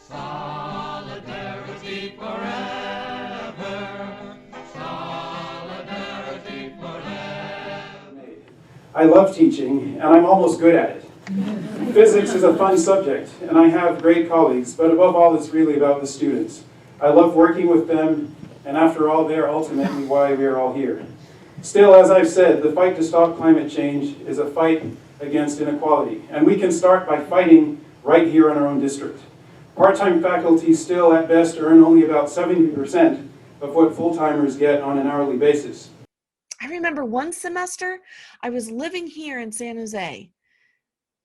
Solidarity forever. Solidarity forever. I love teaching, and I'm almost good at it. Physics is a fun subject, and I have great colleagues, but above all, it's really about the students. I love working with them, and after all, they are ultimately why we are all here. Still, as I've said, the fight to stop climate change is a fight against inequality, and we can start by fighting right here in our own district. Part-time faculty still, at best, earn only about 70% of what full-timers get on an hourly basis. I remember one semester I was living here in San Jose,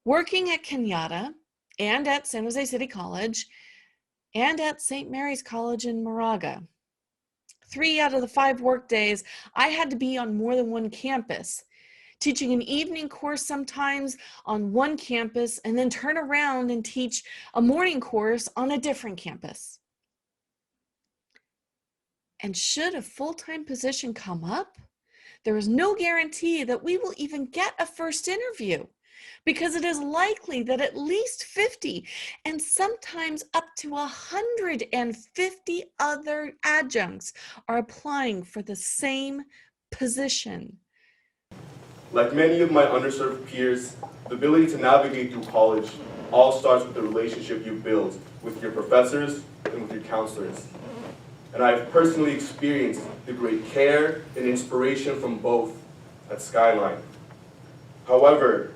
working at Kenyatta and at San Jose City College and at St. Mary's College in Moraga. 3 out of the 5 work days, I had to be on more than one campus, teaching an evening course sometimes on one campus and then turn around and teach a morning course on a different campus. And should a full-time position come up, there is no guarantee that we will even get a first interview, because it is likely that at least 50 and sometimes up to 150 other adjuncts are applying for the same position. Like many of my underserved peers, the ability to navigate through college all starts with the relationship you build with your professors and with your counselors. And I have personally experienced the great care and inspiration from both at Skyline. However,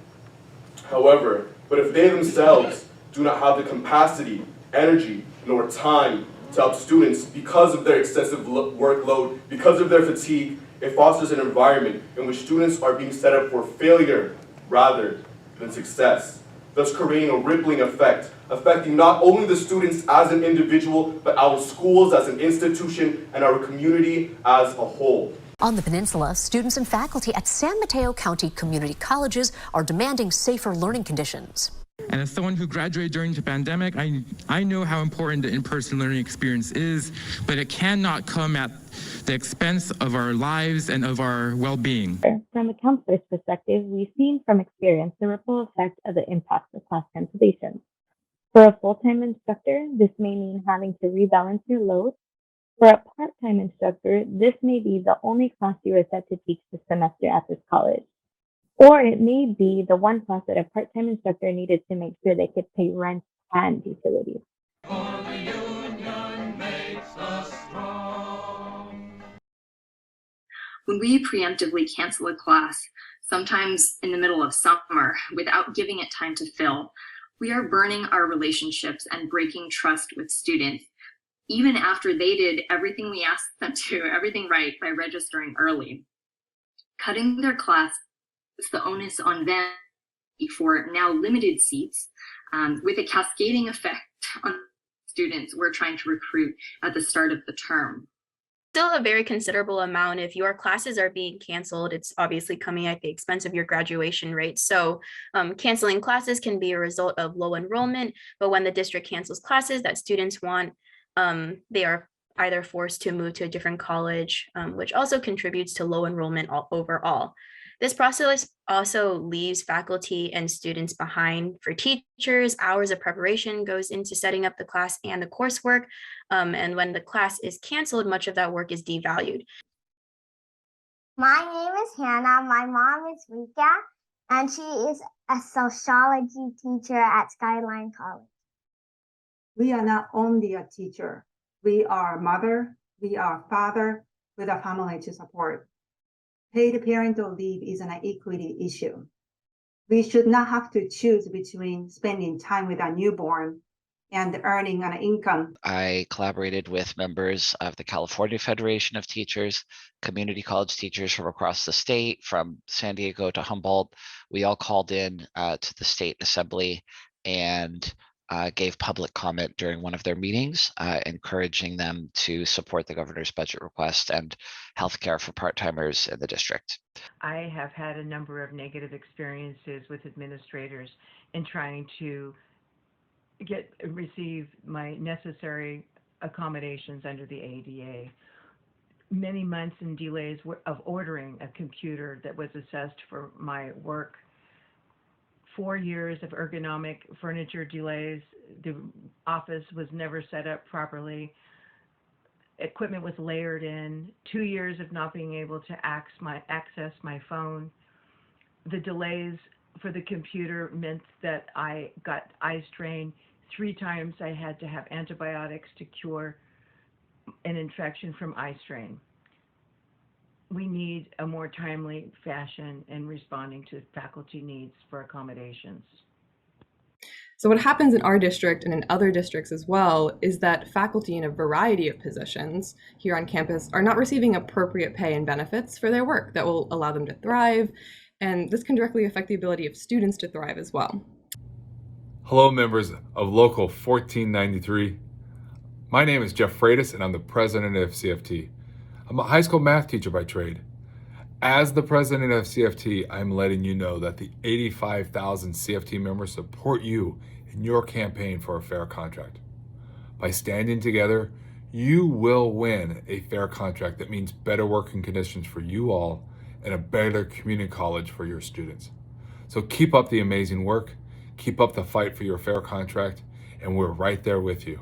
but if they themselves do not have the capacity, energy, nor time to help students because of their excessive workload, because of their fatigue, it fosters an environment in which students are being set up for failure rather than success, thus creating a rippling effect, affecting not only the students as an individual, but our schools as an institution and our community as a whole. On the peninsula, students and faculty at San Mateo County community colleges are demanding safer learning conditions. And as someone who graduated during the pandemic, I know how important the in-person learning experience is, but it cannot come at the expense of our lives and of our well-being. From a counselor's perspective, we've seen from experience the ripple effect of the impact of class cancellations. For a full-time instructor, this may mean having to rebalance your load. For a part-time instructor, this may be the only class you are set to teach this semester at this college. Or it may be the one class that a part-time instructor needed to make sure they could pay rent and utilities. For the union makes us strong. When we preemptively cancel a class, sometimes in the middle of summer, without giving it time to fill, we are burning our relationships and breaking trust with students, even after they did everything we asked them to, everything right by registering early. Cutting their class puts the onus on them for now limited seats, with a cascading effect on students we're trying to recruit at the start of the term. Still a very considerable amount. If your classes are being canceled, it's obviously coming at the expense of your graduation rate. So canceling classes can be a result of low enrollment, but when the district cancels classes that students want, they are either forced to move to a different college, which also contributes to low enrollment overall. This process also leaves faculty and students behind. For teachers, hours of preparation goes into setting up the class and the coursework. And when the class is canceled, much of that work is devalued. My name is Hannah. My mom is Rika, and she is a sociology teacher at Skyline College. We are not only a teacher, we are a mother, we are a father with a family to support. Paid parental leave is an equity issue. We should not have to choose between spending time with our newborn and earning an income. I collaborated with members of the California Federation of Teachers, community college teachers from across the state, from San Diego to Humboldt. We all called in to the state assembly and gave public comment during one of their meetings, encouraging them to support the governor's budget request and healthcare for part-timers in the district. I have had a number of negative experiences with administrators in trying to receive my necessary accommodations under the ADA. Many months and delays of ordering a computer that was assessed for my work 4 years of ergonomic furniture delays. The office was never set up properly. Equipment was layered in. 2 years of not being able to access my phone. The delays for the computer meant that I got eye strain. 3 times I had to have antibiotics to cure an infection from eye strain. We need a more timely fashion in responding to faculty needs for accommodations. So what happens in our district and in other districts as well is that faculty in a variety of positions here on campus are not receiving appropriate pay and benefits for their work that will allow them to thrive, and this can directly affect the ability of students to thrive as well. Hello, members of Local 1493. My name is Jeff Freitas, and I'm the president of CFT. I'm a high school math teacher by trade. As the president of CFT, I'm letting you know that the 85,000 CFT members support you in your campaign for a fair contract. By standing together, you will win a fair contract that means better working conditions for you all and a better community college for your students. So keep up the amazing work, keep up the fight for your fair contract, and we're right there with you.